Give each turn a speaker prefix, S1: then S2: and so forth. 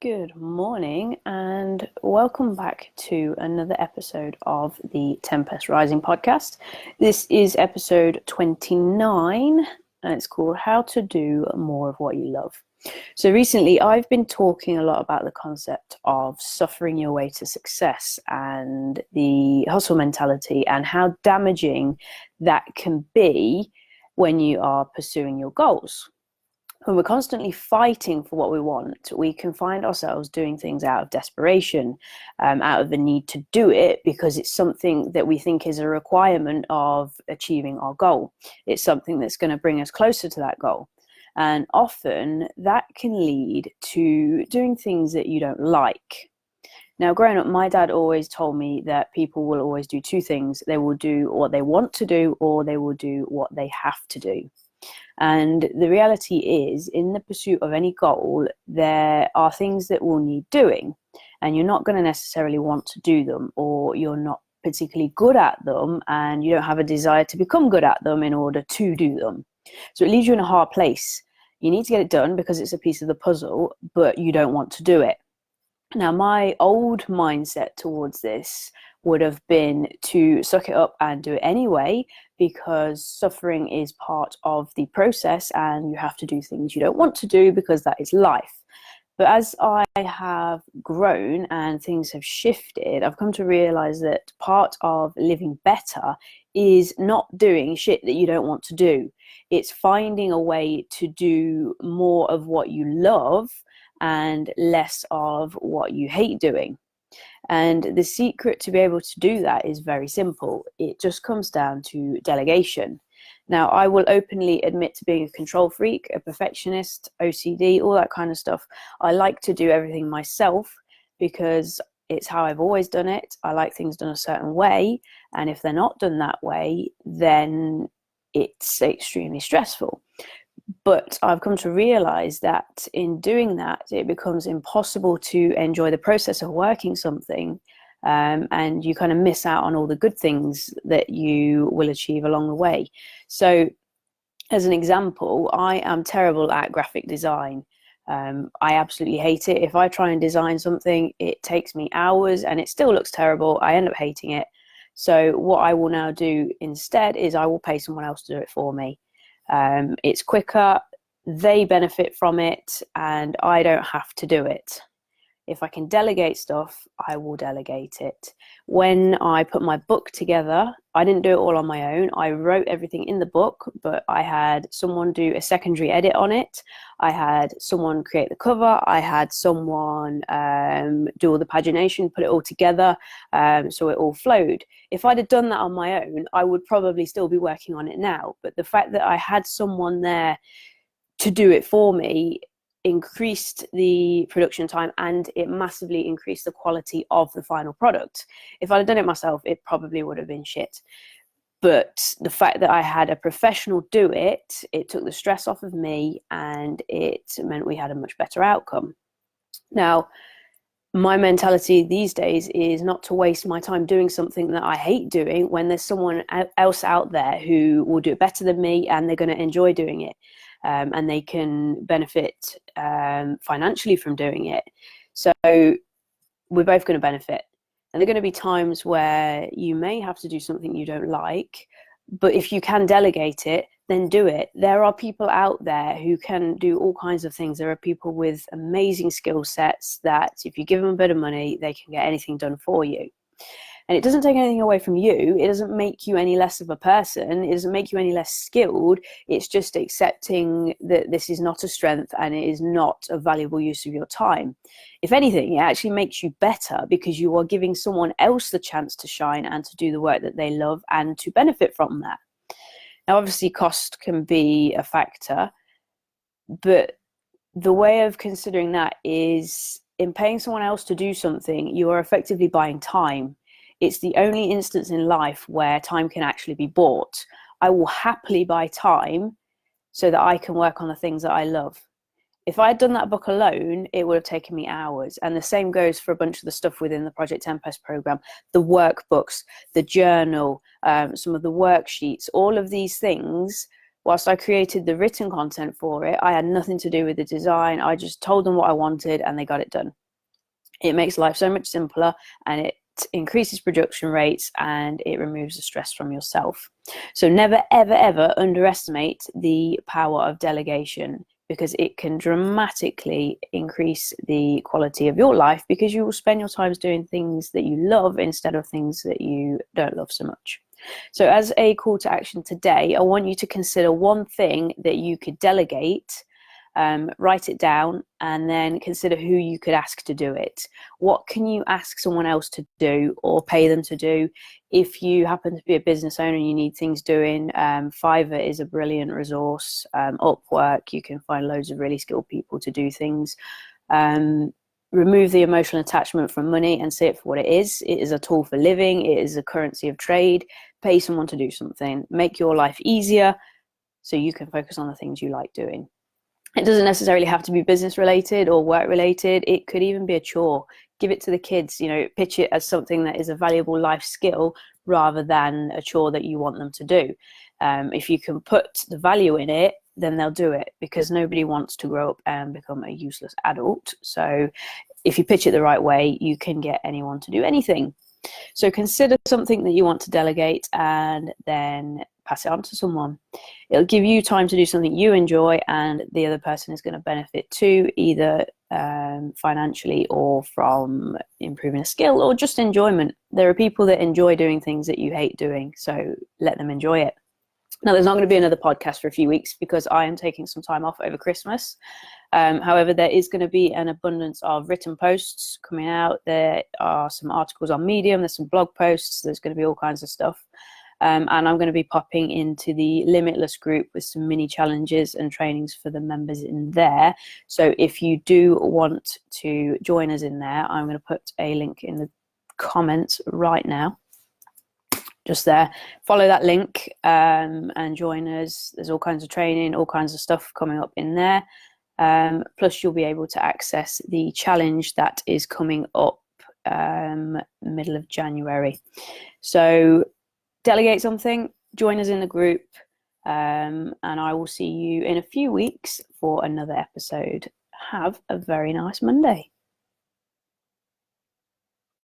S1: Good morning and welcome back to another episode of the Tempest Rising podcast. This is episode 29 and it's called How to Do More of What You Love. So recently I've been talking a lot about the concept of suffering your way to success and the hustle mentality and how damaging that can be when you are pursuing your goals. When we're constantly fighting for what we want, we can find ourselves doing things out of desperation, out of the need to do it because it's something that we think is a requirement of achieving our goal. It's something that's going to bring us closer to that goal. And often that can lead to doing things that you don't like. Now, growing up, my dad always told me that people will always do two things. They will do what they want to do, or they will do what they have to do. And the reality is, in the pursuit of any goal, there are things that will need doing, and you're not going to necessarily want to do them, or you're not particularly good at them, and you don't have a desire to become good at them in order to do them. So it leaves you in a hard place. You need to get it done because it's a piece of the puzzle, but you don't want to do it. Now, my old mindset towards this would have been to suck it up and do it anyway, because suffering is part of the process and you have to do things you don't want to do because that is life. But as I have grown and things have shifted, I've come to realize that part of living better is not doing shit that you don't want to do. It's finding a way to do more of what you love and less of what you hate doing. And the secret to be able to do that is very simple. It just comes down to delegation. Now, I will openly admit to being a control freak, a perfectionist, OCD, all that kind of stuff. I like to do everything myself because it's how I've always done it. I like things done a certain way. And if they're not done that way, then it's extremely stressful. But I've come to realize that in doing that, it becomes impossible to enjoy the process of working something, and you kind of miss out on all the good things that you will achieve along the way. So as an example, I am terrible at graphic design. I absolutely hate it. If I try and design something, it takes me hours and it still looks terrible. I end up hating it. So what I will now do instead is I will pay someone else to do it for me. It's quicker, they benefit from it, and I don't have to do it. If I can delegate stuff, I will delegate it. When I put my book together, I didn't do it all on my own. I wrote everything in the book, but I had someone do a secondary edit on it. I had someone create the cover. I had someone do all the pagination, put it all together, so it all flowed. If I'd have done that on my own, I would probably still be working on it now. But the fact that I had someone there to do it for me increased the production time, and it massively increased the quality of the final product. If I'd have done it myself, it probably would have been shit. But the fact that I had a professional do it, it took the stress off of me, and it meant we had a much better outcome. Now, my mentality these days is not to waste my time doing something that I hate doing when there's someone else out there who will do it better than me and they're going to enjoy doing it. And they can benefit financially from doing it. So we're both going to benefit. And there are going to be times where you may have to do something you don't like, but if you can delegate it, then do it. There are people out there who can do all kinds of things. There are people with amazing skill sets that if you give them a bit of money, they can get anything done for you. And it doesn't take anything away from you. It doesn't make you any less of a person. It doesn't make you any less skilled. It's just accepting that this is not a strength and it is not a valuable use of your time. If anything, it actually makes you better because you are giving someone else the chance to shine and to do the work that they love and to benefit from that. Now, obviously, cost can be a factor, but the way of considering that is in paying someone else to do something, you are effectively buying time. It's the only instance in life where time can actually be bought. I will happily buy time so that I can work on the things that I love. If I had done that book alone, it would have taken me hours. And the same goes for a bunch of the stuff within the Project Tempest program, the workbooks, the journal, some of the worksheets, all of these things whilst I created the written content for it, I had nothing to do with the design. I just told them what I wanted and they got it done. It makes life so much simpler, and it increases production rates, and it removes the stress from yourself. So never, ever, ever underestimate the power of delegation, because it can dramatically increase the quality of your life, because you will spend your time doing things that you love instead of things that you don't love so much. So as a call to action today, I want you to consider one thing that you could delegate. Write it down, and then consider who you could ask to do it. What can you ask someone else to do or pay them to do? If you happen to be a business owner and you need things doing, Fiverr is a brilliant resource. Upwork, you can find loads of really skilled people to do things. Remove the emotional attachment from money and see it for what it is. It is a tool for living. It is a currency of trade. Pay someone to do something. Make your life easier so you can focus on the things you like doing. It doesn't necessarily have to be business related or work related. It could even be a chore. Give it to the kids, pitch it as something that is a valuable life skill rather than a chore that you want them to do. If you can put the value in it, then they'll do it, because nobody wants to grow up and become a useless adult. So if you pitch it the right way, you can get anyone to do anything. So consider something that you want to delegate and then pass it on to someone. It'll give you time to do something you enjoy, and the other person is going to benefit too, either financially or from improving a skill or just enjoyment. There are people that enjoy doing things that you hate doing, so let them enjoy it. Now, there's not going to be another podcast for a few weeks because I am taking some time off over Christmas. However, there is going to be an abundance of written posts coming out. There are some articles on Medium, there's some blog posts, there's going to be all kinds of stuff. And I'm going to be popping into the Limitless group with some mini challenges and trainings for the members in there. So if you do want to join us in there, I'm going to put a link in the comments right now. Just there, follow that link and join us. There's all kinds of training, all kinds of stuff coming up in there. Plus you'll be able to access the challenge that is coming up middle of January. So delegate something, join us in the group, and I will see you in a few weeks for another episode. Have a very nice Monday.